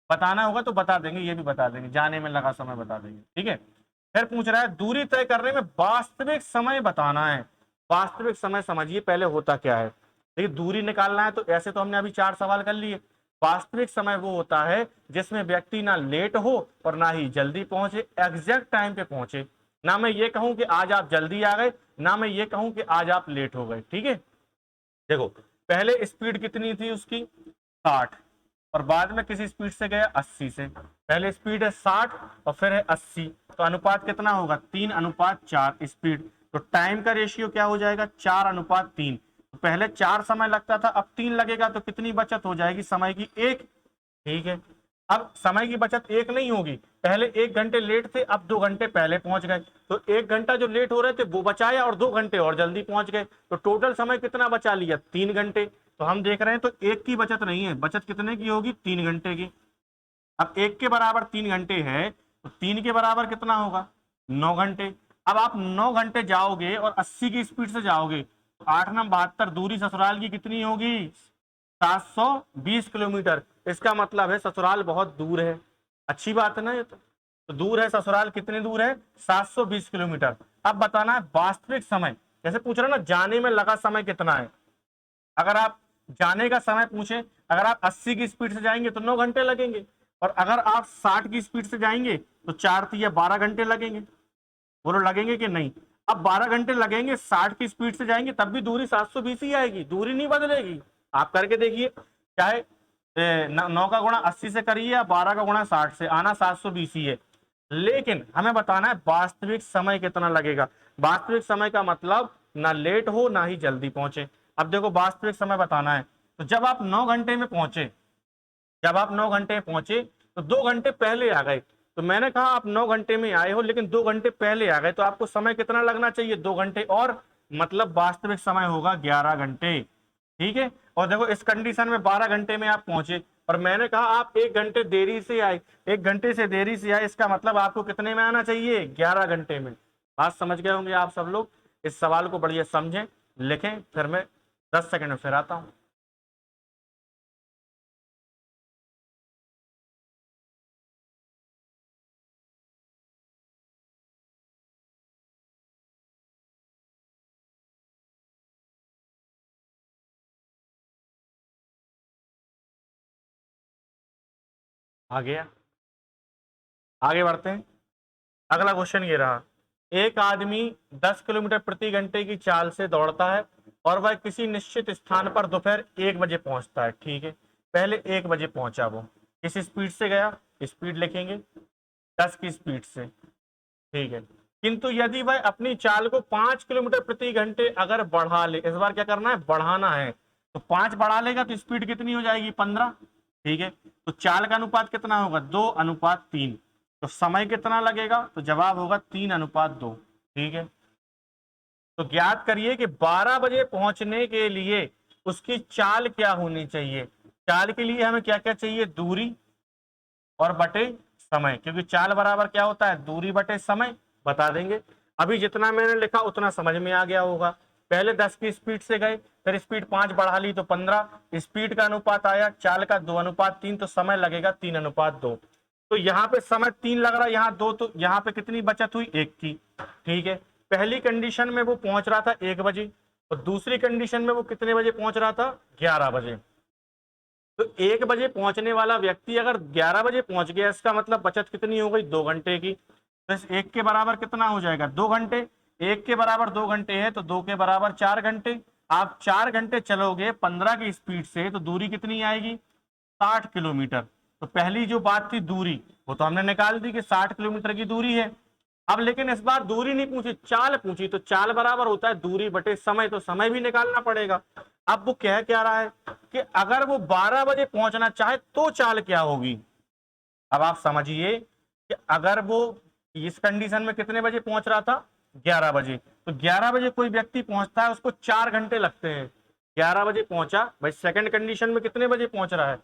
बताना होगा तो बता देंगे, ये भी बता देंगे, जाने में लगा समय बता देंगे। ठीक है, फिर पूछ रहा है दूरी तय करने में वास्तविक समय बताना है। वास्तविक समय समझिए पहले होता क्या है। देखिए दूरी निकालना है तो ऐसे तो हमने अभी 4 सवाल कर लिए। वास्तविक समय वो होता है जिसमें व्यक्ति ना लेट हो और ना ही जल्दी पहुंचे, एग्जैक्ट टाइम पे पहुंचे। ना मैं ये कहूं कि आज आप जल्दी आ गए, ना मैं ये कहूं कि आज आप लेट हो गए। ठीक है, देखो पहले स्पीड कितनी थी उसकी? 60, और बाद में किसी स्पीड से गया 80 से। पहले स्पीड है 60 और फिर है 80, तो अनुपात कितना होगा? 3:4 स्पीड। तो टाइम का रेशियो क्या हो जाएगा? 4:3। तो पहले 4 समय लगता था, अब 3 लगेगा, तो कितनी बचत हो जाएगी समय की? 1। ठीक है, अब समय की बचत 1 नहीं होगी, पहले 1 घंटे लेट थे, अब 2 घंटे पहले पहुंच गए, तो 1 घंटा जो लेट हो रहे थे वो बचाया और 2 घंटे और जल्दी पहुंच गए, तो टोटल समय कितना बचा लिया? 3 घंटे। तो हम देख रहे हैं तो एक की बचत नहीं है, बचत कितने की होगी? 3 घंटे की। अब 1 के बराबर 3 घंटे है तो 3 के बराबर कितना होगा? 9 घंटे। अब आप 9 घंटे जाओगे और 80 की स्पीड से जाओगे तो 8×9 = 72, दूरी ससुराल की कितनी होगी? 720 किलोमीटर। इसका मतलब है ससुराल बहुत दूर है। अच्छी बात है ना ये तो दूर है ससुराल, कितने दूर है? 720 किलोमीटर। अब बताना है वास्तविक समय, जैसे पूछ रहे ना जाने में लगा समय कितना है। अगर आप जाने का समय पूछे, अगर आप 80 की स्पीड से जाएंगे तो 9 घंटे लगेंगे, और अगर आप 60 की स्पीड से जाएंगे तो 4 या 12 घंटे लगेंगे। बोलो लगेंगे कि नहीं? अब 12 घंटे लगेंगे, 60 की स्पीड से जाएंगे तब भी दूरी 720 ही आएगी, दूरी नहीं बदलेगी। आप करके देखिए, चाहे 9 का गुणा 80 से करिए या 12 का गुणा 60 से, आना 720 ही है। लेकिन हमें बताना है वास्तविक समय कितना लगेगा। वास्तविक समय का मतलब ना लेट हो ना ही जल्दी पहुंचे। अब देखो वास्तविक समय बताना है, तो जब आप 9 घंटे में पहुंचे, जब आप 9 घंटे में पहुंचे तो 2 घंटे पहले आ गए। तो मैंने कहा आप 9 घंटे में आए हो लेकिन 2 घंटे पहले आ गए, तो आपको समय कितना लगना चाहिए? 2 घंटे और, मतलब वास्तविक समय होगा 11 घंटे। ठीक है, और देखो इस कंडीशन में 12 घंटे में आप पहुंचे, और मैंने कहा आप 1 घंटे देरी से आए, 1 घंटे से देरी से आए, इसका मतलब आपको कितने में आना चाहिए? 11 घंटे में। बात समझ गए होंगे आप सब लोग। इस सवाल को बढ़िया समझें, लिखें, फिर मैं 10 सेकंड में फिर आता हूं। आ गया। आगे बढ़ते हैं। अगला क्वेश्चन ये रहा, एक आदमी 10 किलोमीटर प्रति घंटे की चाल से दौड़ता है और वह किसी निश्चित स्थान पर दोपहर 1 बजे पहुंचता है। ठीक है, पहले 1 बजे पहुंचा, वो किस स्पीड से गया, स्पीड लिखेंगे 10 की स्पीड से। ठीक है, किंतु यदि वह अपनी चाल को 5 किलोमीटर प्रति घंटे अगर बढ़ा ले, इस बार क्या करना है, बढ़ाना है, तो 5 बढ़ा लेगा तो स्पीड कितनी हो जाएगी, 15। ठीक है, तो चाल का अनुपात कितना होगा, 2:3। तो समय कितना लगेगा, तो जवाब होगा 3:2। ठीक है, तो ज्ञात करिए कि 12 बजे पहुंचने के लिए उसकी चाल क्या होनी चाहिए। चाल के लिए हमें क्या क्या चाहिए, दूरी और बटे समय, क्योंकि चाल बराबर क्या होता है, दूरी बटे समय। बता देंगे, अभी जितना मैंने लिखा उतना समझ में आ गया होगा। पहले 10 की स्पीड से गए, फिर स्पीड 5 बढ़ा ली तो 15, स्पीड का अनुपात आया चाल का 2:3, तो समय लगेगा 3:2। तो यहाँ पे समय 3 लग रहा है, यहाँ 2, तो यहाँ पे कितनी बचत हुई, 1 की। ठीक है, पहली कंडीशन में वो पहुंच रहा था 1 बजे, और दूसरी कंडीशन में वो कितने बजे पहुंच रहा था, 11 बजे। तो 1 बजे पहुंचने वाला व्यक्ति अगर 11 बजे पहुंच गया, इसका मतलब बचत कितनी हो गई, 2 घंटे की। तो इस 1 के बराबर कितना हो जाएगा, 2 घंटे। 1 के बराबर 2 घंटे है तो 2 के बराबर 4 घंटे। आप 4 घंटे चलोगे 15 की स्पीड से तो दूरी कितनी आएगी, 60 किलोमीटर। तो पहली जो बात थी दूरी, वो तो हमने निकाल दी कि 60 किलोमीटर की दूरी है। अब लेकिन इस बार दूरी नहीं पूछी, चाल पूछी, तो चाल बराबर होता है दूरी बटे समय, तो समय भी निकालना पड़ेगा। अब वो कह क्या रहा है कि अगर वो 12 बजे पहुंचना चाहे तो चाल क्या होगी। अब आप समझिए कि अगर वो इस कंडीशन में कितने बजे पहुंच रहा था, 11 बजे, तो 11 बजे कोई व्यक्ति पहुंचता है उसको 4 घंटे लगते हैं। 11 बजे पहुंचा भाई, सेकंड कंडीशन में कितने बजे पहुंच रहा है,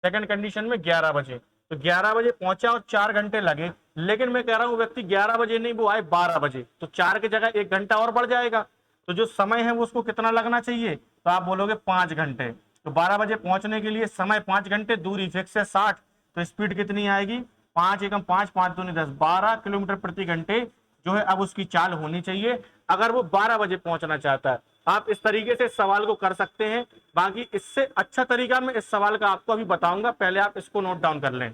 सेकंड कंडीशन में 11 बजे, तो 11 बजे पहुंचा और 4 घंटे लगे। लेकिन मैं कह रहा हूं व्यक्ति 11 बजे नहीं, वो आए 12 बजे, तो 4 की जगह 1 घंटा और बढ़ जाएगा। तो जो समय है वो उसको कितना लगना चाहिए, तो आप बोलोगे 5 घंटे। तो 12 बजे पहुंचने के लिए समय 5 घंटे, दूरी फिक्स है 60, तो स्पीड कितनी आएगी, 5 × 5 = 5 × 2 = 10, 12 किलोमीटर प्रति घंटे जो है अब उसकी चाल होनी चाहिए अगर वो 12 बजे पहुंचना चाहता है। आप इस तरीके से सवाल को कर सकते हैं। बाकी इससे अच्छा तरीका मैं इस सवाल का आपको अभी बताऊंगा, पहले आप इसको नोट डाउन कर लें।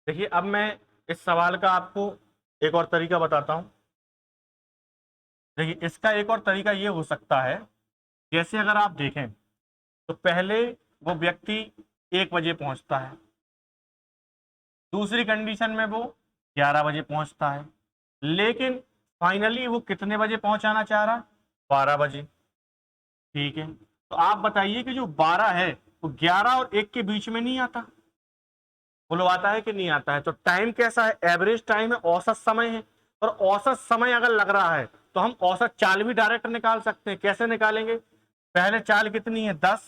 देखिए, अब मैं इस सवाल का आपको एक और तरीका बताता हूं। देखिए, इसका एक और तरीका ये हो सकता है, जैसे अगर आप देखें तो पहले वो व्यक्ति 1 बजे पहुंचता है, दूसरी कंडीशन में वो 11 बजे पहुंचता है, लेकिन फाइनली वो कितने बजे पहुंचाना चाह रहा, 12 बजे। ठीक है, तो आप बताइए कि जो 12 है वो 11 और 1 के बीच में नहीं आता, बोलो आता है कि नहीं आता है। तो टाइम कैसा है, एवरेज टाइम है, औसत समय है। और औसत समय अगर लग रहा है तो हम औसत चाल भी डायरेक्ट निकाल सकते हैं। कैसे निकालेंगे, पहले चाल कितनी है 10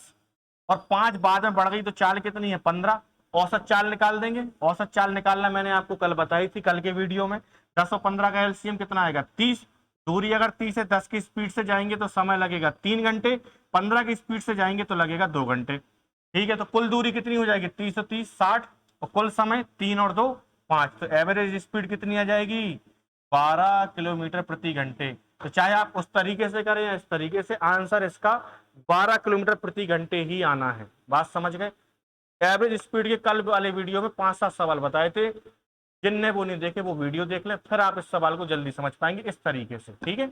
और 5 बाद में बढ़ गई तो चाल कितनी है 15, औसत चाल निकाल देंगे। औसत चाल निकालना मैंने आपको कल बताई थी, कल के वीडियो में। 10 और 15 का एलसीएम कितना आएगा, 30। दूरी अगर 30 है, 10 की स्पीड से जाएंगे तो समय लगेगा 3 घंटे, 15 की स्पीड से जाएंगे तो लगेगा 2 घंटे। ठीक है, तो कुल दूरी कितनी हो जाएगी, 30 और 30 60, और कुल समय 3 और 2 5, तो एवरेज स्पीड कितनी आ जाएगी, 12 किलोमीटर प्रति घंटे। तो चाहे आप उस तरीके से करें या इस तरीके से, आंसर इसका 12 किलोमीटर प्रति घंटे ही आना है। बात समझ गए। एवरेज स्पीड के कल वाले वीडियो में 5-7 सवाल बताए थे, जिनने वो नहीं देखे वो वीडियो देख लें, फिर आप इस सवाल को जल्दी समझ पाएंगे इस तरीके से। ठीक है,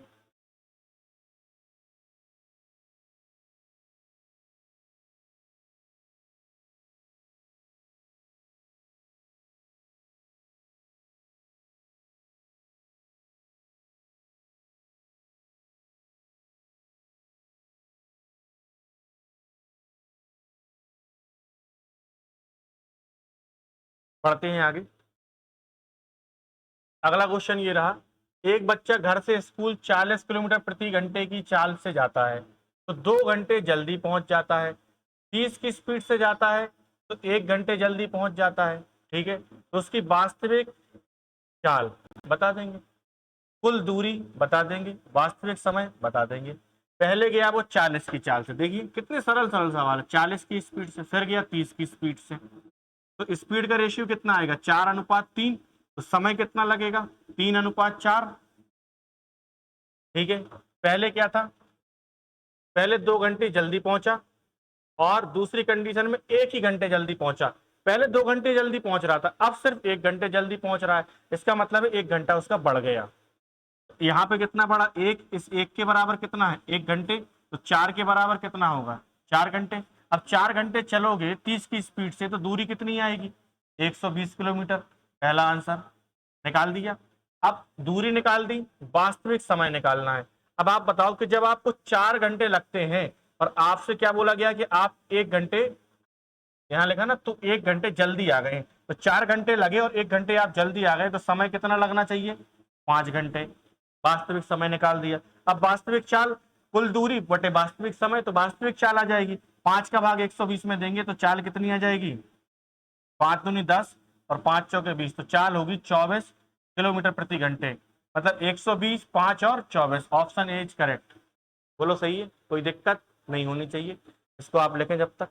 पढ़ते हैं आगे। अगला क्वेश्चन ये रहा, एक बच्चा घर से स्कूल 40 किलोमीटर प्रति घंटे की चाल से जाता है तो 2 घंटे जल्दी पहुंच जाता है। 30 की स्पीड से जाता है तो 1 घंटे जल्दी पहुंच जाता है। ठीक है, तो उसकी वास्तविक चाल बता देंगे, कुल दूरी बता देंगे, वास्तविक समय बता देंगे। पहले गया वो 40 की चाल से, देखिए कितने सरल सरल सवाल है। 40 की स्पीड से, फिर गया 30 की स्पीड से, तो स्पीड का रेशियो कितना आएगा 4:3। तो समय कितना लगेगा 3:4। ठीक है, पहले क्या था, पहले 2 घंटे जल्दी पहुंचा और दूसरी कंडीशन में 1 ही घंटे जल्दी पहुंचा। पहले 2 घंटे जल्दी पहुंच रहा था, अब सिर्फ 1 घंटे जल्दी पहुंच रहा है। इसका मतलब है 1 घंटा उसका बढ़ गया। यहाँ पे कितना बढ़ा, एक, इस एक के बराबर कितना है 1 घंटे, तो 4 के बराबर कितना होगा 4 घंटे। अब 4 घंटे चलोगे 30 की स्पीड से तो दूरी कितनी आएगी 120 किलोमीटर। पहला आंसर निकाल दिया। अब दूरी निकाल दी, वास्तविक समय निकालना है। अब आप बताओ कि जब आपको 4 घंटे लगते हैं और आपसे क्या बोला गया कि आप 1 घंटे, यहाँ लिखा ना, तो 1 घंटे जल्दी आ गए, तो 4 घंटे लगे और 1 घंटे आप जल्दी आ गए, तो समय कितना लगना चाहिए 5 घंटे। वास्तविक समय निकाल दिया। अब वास्तविक चाल, कुल दूरी बटे वास्तविक समय, तो वास्तविक चाल आ जाएगी। 5 का भाग 120 में देंगे तो चाल कितनी आ जाएगी 5 दूनी 10 और 5 चौके 20, तो चाल होगी 24 किलोमीटर प्रति घंटे। मतलब 120, 5 और 24। Option A is correct. बोलो सही है, कोई दिक्कत नहीं होनी चाहिए। इसको आप लिखें जब तक।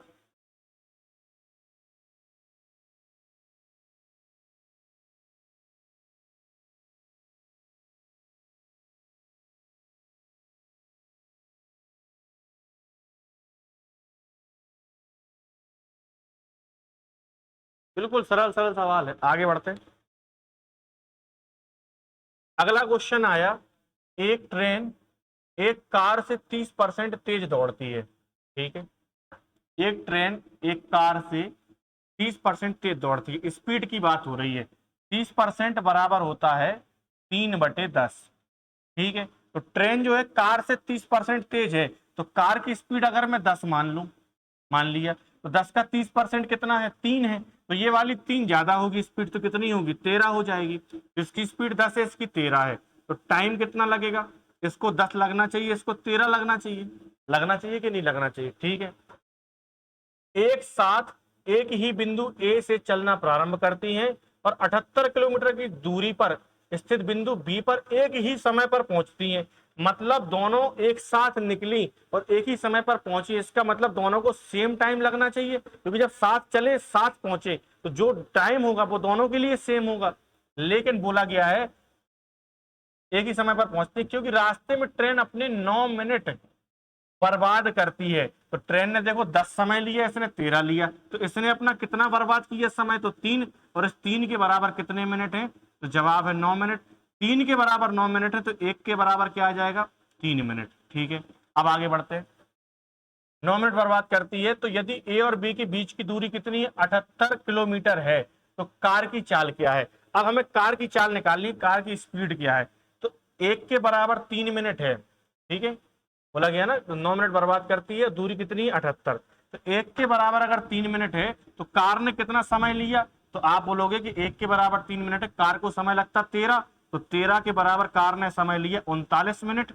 बिल्कुल सरल सरल सवाल है, आगे बढ़ते हैं। अगला क्वेश्चन आया, एक ट्रेन एक कार से 30% तेज दौड़ती है। ठीक है, एक ट्रेन एक कार से 30% तेज दौड़ती है, स्पीड की बात हो रही है। 30% बराबर होता है 3/10। ठीक है, तो ट्रेन जो है कार से 30% तेज है, तो कार की स्पीड अगर मैं 10 मान लूं, मान लिया, तो 10 का 30% कितना है 3 है, तो ये वाली 3 ज्यादा होगी, स्पीड तो कितनी होगी 13 हो जाएगी। इसकी स्पीड 10 है, इसकी 13 है, तो टाइम कितना लगेगा, इसको 10 लगना चाहिए, इसको 13 लगना चाहिए। लगना चाहिए कि नहीं लगना चाहिए। ठीक है, एक साथ एक ही बिंदु ए से चलना प्रारंभ करती हैं और 78 किलोमीटर की दूरी पर स्थित बिंदु बी पर एक ही समय पर पहुंचती हैं। मतलब दोनों एक साथ निकली और एक ही समय पर पहुंची, इसका मतलब दोनों को सेम टाइम लगना चाहिए, क्योंकि जब साथ चले साथ पहुंचे तो जो टाइम होगा वो दोनों के लिए सेम होगा। लेकिन बोला गया है एक ही समय पर पहुंचती, क्योंकि रास्ते में ट्रेन अपने 9 मिनट बर्बाद करती है। तो ट्रेन ने देखो 10 समय लिया, इसने 13 लिया, तो इसने अपना कितना बर्बाद किया समय, तो 3, और इस 3 के बराबर कितने मिनट है, तो जवाब है 9 मिनट। 3 के बराबर 9 मिनट है, तो 1 के बराबर क्या आ जाएगा 3 मिनट। ठीक है, अब आगे बढ़ते हैं। 9 मिनट बर्बाद करती है, तो यदि ए और बी के बीच की दूरी कितनी है 78 किलोमीटर है, तो कार की चाल क्या है। अब हमें कार की चाल निकालनी, कार की स्पीड क्या है, तो 1 के बराबर 3 मिनट है। ठीक है, बोला गया ना, तो 9 मिनट बर्बाद करती है, दूरी कितनी है 78, तो 1 के बराबर अगर 3 मिनट है तो कार ने कितना समय लिया, तो आप बोलोगे कि 1 के बराबर 3 मिनट है, कार को समय लगता 13, तो 13 के बराबर कार ने समय लिया 39 मिनट।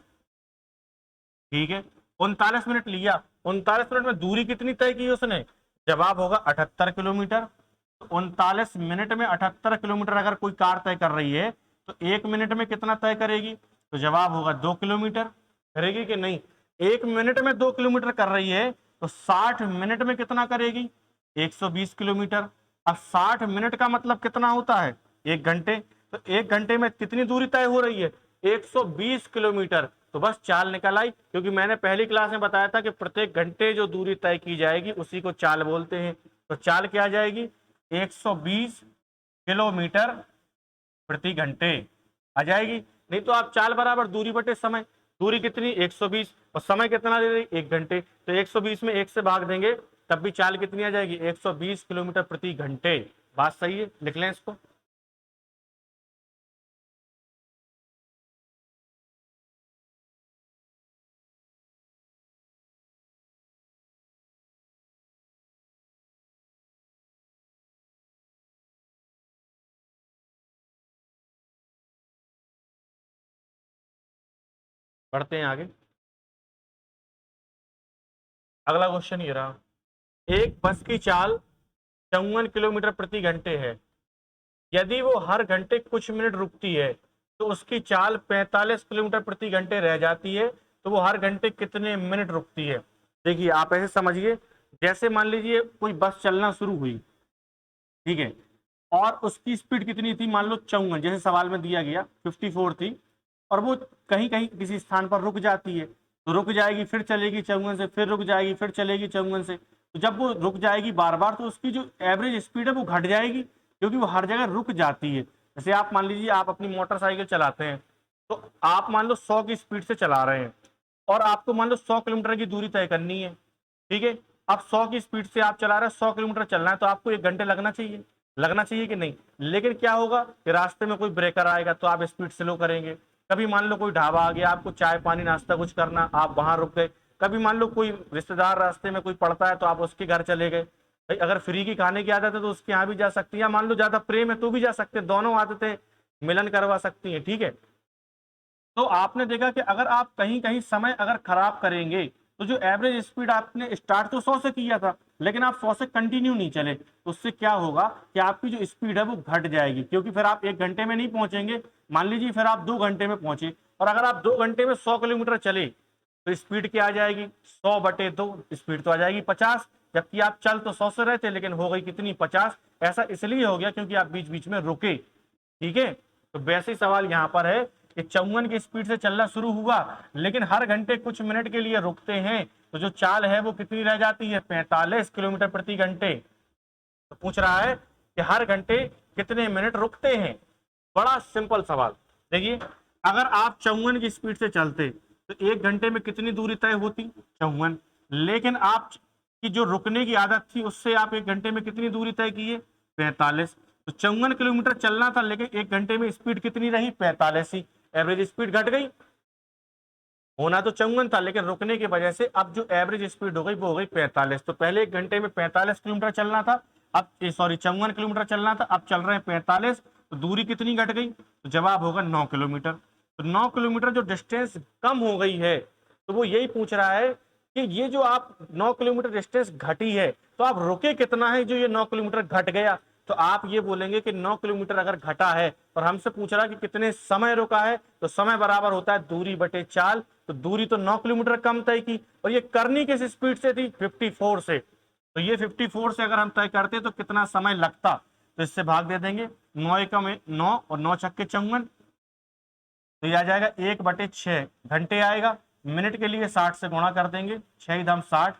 ठीक है, 39 मिनट लिया, 39 मिनट में दूरी कितनी तय की उसने, जवाब होगा 78 किलोमीटर। तो 39 मिनट में 78 किलोमीटर अगर कोई कार तय कर रही है, तो 1 मिनट में कितना तय करेगी, तो जवाब होगा 2 किलोमीटर। करेगी कि नहीं, 1 मिनट में 2 किलोमीटर कर रही है, तो 60 मिनट में कितना करेगी 120 किलोमीटर। अब 60 मिनट का मतलब कितना होता है 1 घंटे, तो 1 घंटे में कितनी दूरी तय हो रही है 120 किलोमीटर। तो बस चाल निकल आई, क्योंकि मैंने पहली क्लास में बताया था कि प्रत्येक घंटे जो दूरी तय की जाएगी उसी को चाल बोलते हैं। तो चाल क्या आ जाएगी 120 किलोमीटर प्रति घंटे आ जाएगी। नहीं तो आप चाल बराबर दूरी बटे समय, दूरी कितनी 120 और समय कितना दे रही 1 घंटे, तो 120 में 1 से भाग देंगे तब भी चाल कितनी आ जाएगी 120 किलोमीटर प्रति घंटे। बात सही है, लिख लें इसको। बढ़ते हैं आगे। अगला क्वेश्चन ये रहा, एक बस की चाल 54 किलोमीटर प्रति घंटे है, यदि वो हर घंटे कुछ मिनट रुकती है तो उसकी चाल 45 किलोमीटर प्रति घंटे रह जाती है, तो वो हर घंटे कितने मिनट रुकती है। देखिए आप ऐसे समझिए, जैसे मान लीजिए कोई बस चलना शुरू हुई, ठीक है, और उसकी स्पीड कितनी थी, मान लो 54, जैसे सवाल में दिया गया 54 थी, और वो कहीं कहीं किसी स्थान पर रुक जाती है, तो रुक जाएगी फिर चलेगी 54 से, फिर रुक जाएगी फिर चलेगी 54 से। तो जब वो रुक जाएगी बार बार तो उसकी जो एवरेज स्पीड है वो घट जाएगी, क्योंकि वो हर जगह रुक जाती है। जैसे आप मान लीजिए आप अपनी मोटरसाइकिल चलाते हैं, तो आप मान लो 100 की स्पीड से चला रहे हैं, और आपको मान लो 100 किलोमीटर की दूरी तय करनी है, ठीक है। अब 100 की स्पीड से आप चला रहे हैं, 100 किलोमीटर चलना है, तो आपको 1 घंटे लगना चाहिए कि नहीं। लेकिन क्या होगा कि रास्ते में कोई ब्रेकर आएगा तो आप स्पीड स्लो करेंगे। कभी मान लो कोई ढाबा आ गया, आपको चाय पानी नाश्ता कुछ करना, आप वहां रुक गए। कभी मान लो कोई रिश्तेदार रास्ते में कोई पड़ता है तो आप उसके घर चले गए। भाई अगर फ्री की खाने की आदत है तो उसके यहाँ भी जा सकती है, या मान लो ज्यादा प्रेम है तो भी जा सकते हैं, दोनों आदतें मिलन करवा सकती हैं, ठीक है। तो आपने देखा कि अगर आप कहीं कहीं समय अगर खराब करेंगे, तो जो एवरेज स्पीड आपने स्टार्ट तो 100 से किया था, लेकिन आप 100 से कंटिन्यू नहीं चले, तो उससे क्या होगा कि आपकी जो स्पीड है वो घट जाएगी, क्योंकि फिर आप 1 घंटे में नहीं पहुंचेंगे। मान लीजिए फिर आप 2 घंटे में पहुंचे, और अगर आप 2 घंटे में 100 किलोमीटर चले, तो स्पीड क्या आ जाएगी, 100/2, स्पीड तो आ जाएगी 50। जबकि आप चल तो 100 से रहे थे, लेकिन हो गई कितनी, 50। ऐसा इसलिए हो गया क्योंकि आप बीच बीच में रुके, ठीक है। तो वैसे ही सवाल यहाँ पर है कि 54 की स्पीड से चलना शुरू हुआ, लेकिन हर घंटे कुछ मिनट के लिए रुकते हैं, तो जो चाल है वो कितनी रह जाती है, 45 किलोमीटर प्रति घंटे। तो पूछ रहा है कि हर घंटे कितने मिनट रुकते हैं। बड़ा सिंपल सवाल। देखिए अगर आप 54 की स्पीड से चलते तो 1 घंटे में कितनी दूरी तय होती, 54। लेकिन आप की जो रुकने की आदत थी उससे आप 1 घंटे में कितनी दूरी तय की, 45। तो 54 किलोमीटर चलना था, लेकिन 1 घंटे में स्पीड कितनी रही, 45 ही। एवरेज स्पीड घट गई, होना तो 54 था, लेकिन रुकने की वजह से अब जो एवरेज स्पीड हो गई वो हो गई 45। तो पहले 1 घंटे में 45 किलोमीटर चलना था, अब सॉरी 54 किलोमीटर चलना था, अब चल रहे हैं 45। तो दूरी कितनी घट गई, तो जवाब होगा 9 किलोमीटर। तो 9 किलोमीटर जो डिस्टेंस कम हो गई है, तो वो यही पूछ रहा है कि ये जो आप 9 किलोमीटर डिस्टेंस घटी है, तो आप रुके कितना है जो ये 9 किलोमीटर घट गया। तो आप ये बोलेंगे कि 9 किलोमीटर अगर घटा है और हमसे पूछ रहा है कि कितने समय रुका है, तो समय बराबर होता है दूरी बटे चाल। तो दूरी तो 9 किलोमीटर कम तय की, और ये करनी किस स्पीड से थी, 54 से। तो ये 54 से अगर हम तय करते तो कितना समय लगता, तो इससे भाग दे देंगे, 9 एकम 9 और 9 छक्के 54, तो ये आ जाएगा 1/6 घंटे आएगा। मिनट के लिए 60 से गुणा कर देंगे, 6×60,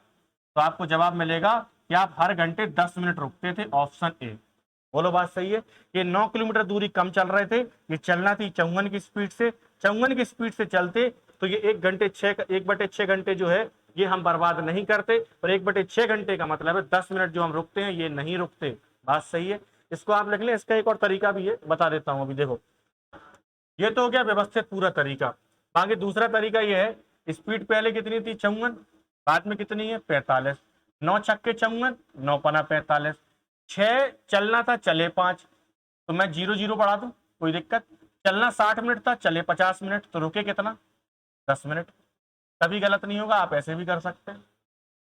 तो आपको जवाब मिलेगा कि आप हर घंटे 10 मिनट रुकते थे, ऑप्शन ए। बोलो बात सही है। ये 9 किलोमीटर दूरी कम चल रहे थे, ये चलना थी 54 की स्पीड से, 54 की स्पीड से चलते तो ये 1/6 जो है ये हम बर्बाद नहीं करते, और 1/6 घंटे का मतलब है 10 मिनट जो हम रुकते हैं ये नहीं रुकते। बात सही है, इसको आप लिख लें। इसका एक और तरीका भी है, बता देता हूं। अभी देखो, ये तो हो गया व्यवस्थित पूरा तरीका। आगे दूसरा तरीका ये है, स्पीड पहले कितनी थी, 54, बाद में कितनी है, 45। 9 छक्के 54, 9 पना 45, 6 चलना था, चले 5, तो मैं 0 0 बढ़ा दूं, कोई दिक्कत। चलना 60 मिनट था, चले 50 मिनट, तो रुके कितना, 10 मिनट। कभी गलत नहीं होगा, आप ऐसे भी कर सकते हैं।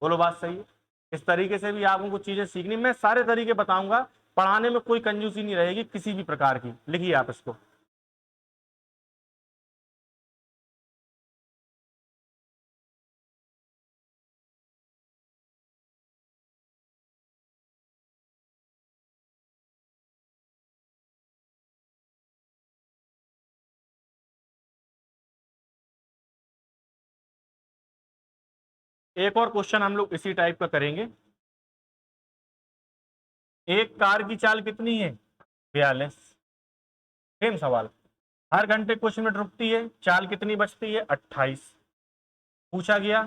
बोलो बात सही है। इस तरीके से भी आपको कुछ चीजें सीखनी, मैं सारे तरीके बताऊंगा, पढ़ाने में कोई कंजूसी नहीं रहेगी किसी भी प्रकार की। लिखिए आप इसको। एक और क्वेश्चन हम लोग इसी टाइप का करेंगे। एक कार की चाल कितनी है, 42। सेम सवाल, हर घंटे कुछ मिनट रुकती है, चाल कितनी बचती है, 28। पूछा गया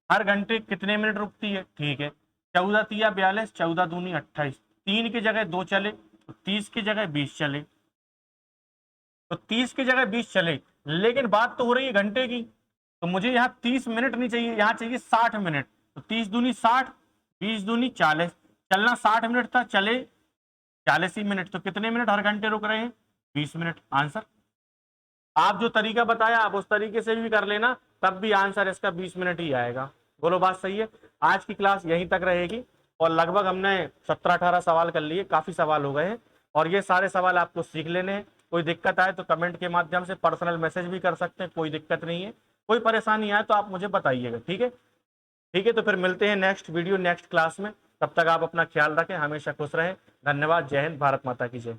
हर घंटे कितने मिनट रुकती है, ठीक है। 14 तिया 42, 14 दूनी 28, 3 की जगह 2 चले, तो 30 की जगह 20 चले, तो 30 की जगह 20 चले, लेकिन बात तो हो रही है घंटे की, तो मुझे यहाँ 30 मिनट नहीं चाहिए, यहाँ चाहिए 60 मिनट। तो 30 दूनी 60, 20 दूनी 40, चलना 60 मिनट था, चले 40 ही मिनट, तो कितने मिनट हर घंटे रुक रहे हैं, 20 मिनट। आंसर आप जो तरीका बताया आप उस तरीके से भी कर लेना, तब भी आंसर इसका 20 मिनट ही आएगा। बोलो बात सही है। आज की क्लास यहीं तक रहेगी। और लगभग हमने 17-18 सवाल कर लिए, काफी सवाल हो गए हैं और ये सारे सवाल आपको सीख लेने हैं। कोई दिक्कत आए तो कमेंट के माध्यम से पर्सनल मैसेज भी कर सकते हैं, कोई दिक्कत नहीं है। कोई परेशानी आए तो आप मुझे बताइएगा, ठीक है। ठीक है, तो फिर मिलते हैं नेक्स्ट वीडियो नेक्स्ट क्लास में। तब तक आप अपना ख्याल रखें, हमेशा खुश रहें। धन्यवाद। जय हिंद। भारत माता की जय।